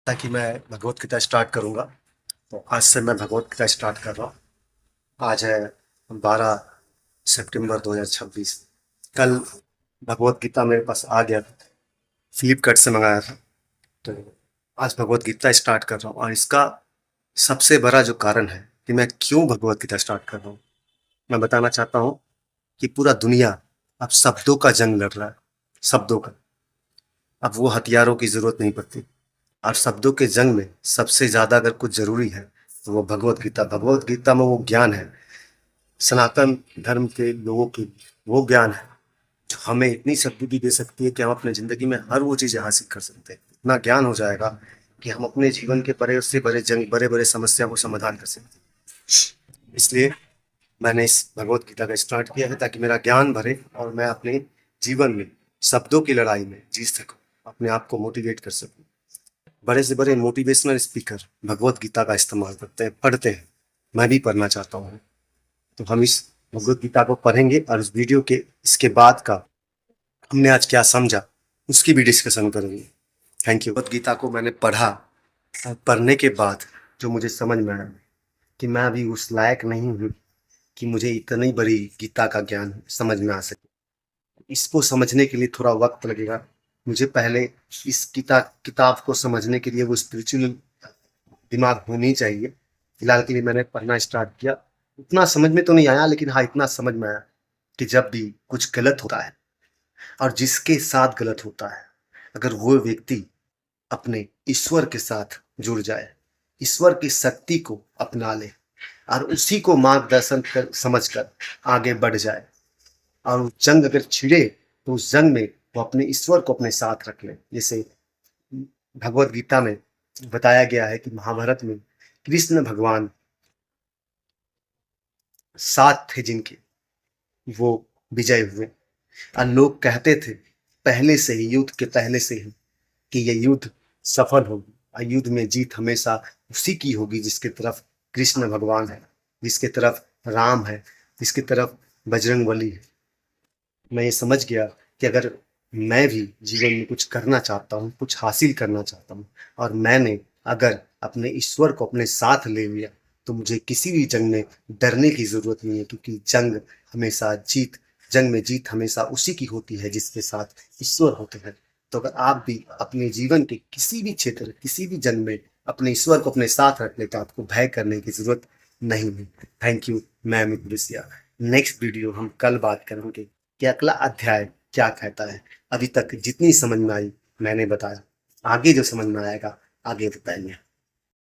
ताकि मैं भगवत गीता स्टार्ट करूंगा। तो आज से मैं भगवत गीता स्टार्ट कर रहा हूँ। आज है 12 सितंबर 2026। कल भगवत गीता मेरे पास आ गया, फ्लिपकार्ट से मंगाया था। तो आज भगवत गीता स्टार्ट कर रहा हूँ, और इसका सबसे बड़ा जो कारण है कि मैं क्यों भगवत गीता स्टार्ट कर रहा हूँ, मैं बताना चाहता हूँ कि पूरा दुनिया अब शब्दों का जंग लड़ रहा है। शब्दों का अब वो हथियारों की जरूरत नहीं पड़ती। और शब्दों के जंग में सबसे ज्यादा अगर कुछ जरूरी है तो वो भगवत गीता। भगवत गीता में वो ज्ञान है, सनातन धर्म के लोगों की वो ज्ञान है जो हमें इतनी सद्बुद्धि दे सकती है कि हम अपने जिंदगी में हर वो चीजें हासिल कर सकते हैं। इतना ज्ञान हो जाएगा कि हम अपने जीवन के बड़े से बड़े जंग, बड़े बड़े समस्या को समाधान कर सकते हैं। इसलिए मैंने इस भगवत गीता का स्टार्ट किया है ताकि मेरा ज्ञान भरे और मैं अपने जीवन में शब्दों की लड़ाई में जीत सकूं, अपने आप को मोटिवेट कर सकूं। बड़े से बड़े मोटिवेशनल स्पीकर भगवत गीता का इस्तेमाल करते हैं, पढ़ते हैं। मैं भी पढ़ना चाहता हूँ। तो हम इस भगवत गीता को पढ़ेंगे और इस वीडियो के इसके बाद का हमने आज क्या समझा उसकी भी डिस्कशन करेंगे। Thank you. भगवत गीता को मैंने पढ़ा, और पढ़ने के बाद जो मुझे समझ में आया कि मैं अभी उस लायक नहीं हूँ कि मुझे इतनी बड़ी गीता का ज्ञान समझ में आ सके। इसको समझने के लिए थोड़ा वक्त लगेगा। मुझे पहले इस किताब को समझने के लिए वो स्पिरिचुअल दिमाग होनी चाहिए। फिलहाल के लिए मैंने पढ़ना स्टार्ट किया। उतना समझ में तो नहीं आया, लेकिन हाँ इतना समझ में आया कि जब भी कुछ गलत होता है और जिसके साथ गलत होता है, अगर वो व्यक्ति अपने ईश्वर के साथ जुड़ जाए, ईश्वर की शक्ति को अपना ले और उसी को मार्गदर्शन कर समझकर आगे बढ़ जाए, और वो जंग अगर छिड़े तो उस जंग में वो अपने ईश्वर को अपने साथ रख ले। जैसे भगवत गीता में बताया गया है कि महाभारत में कृष्ण भगवान साथ थे जिनके, वो विजय हुए। और लोग कहते थे पहले से ही, युद्ध के पहले से ही, कि ये युद्ध सफल होगी और युद्ध में जीत हमेशा उसी की होगी जिसके तरफ कृष्ण भगवान है, जिसके तरफ राम है, जिसकी तरफ बजरंगबली है। मैं ये समझ गया कि अगर मैं भी जीवन में कुछ करना चाहता हूँ, कुछ हासिल करना चाहता हूँ, और मैंने अगर अपने ईश्वर को अपने साथ ले लिया, तो मुझे किसी भी जंग में डरने की जरूरत नहीं है, क्योंकि जंग में जीत हमेशा उसी की होती है जिसके साथ ईश्वर होते हैं। तो अगर आप भी अपने जीवन के किसी भी क्षेत्र, किसी भी जंग में अपने ईश्वर को अपने साथ रख ले, तो आपको भय करने की जरूरत नहीं है। Thank you. मैं अमित ब्रिसिया। नेक्स्ट वीडियो हम कल बात करेंगे कि अगला अध्याय क्या कहता है। अभी तक जितनी समझ में आई मैंने बताया, आगे जो समझ में आएगा आगे बताएंगे।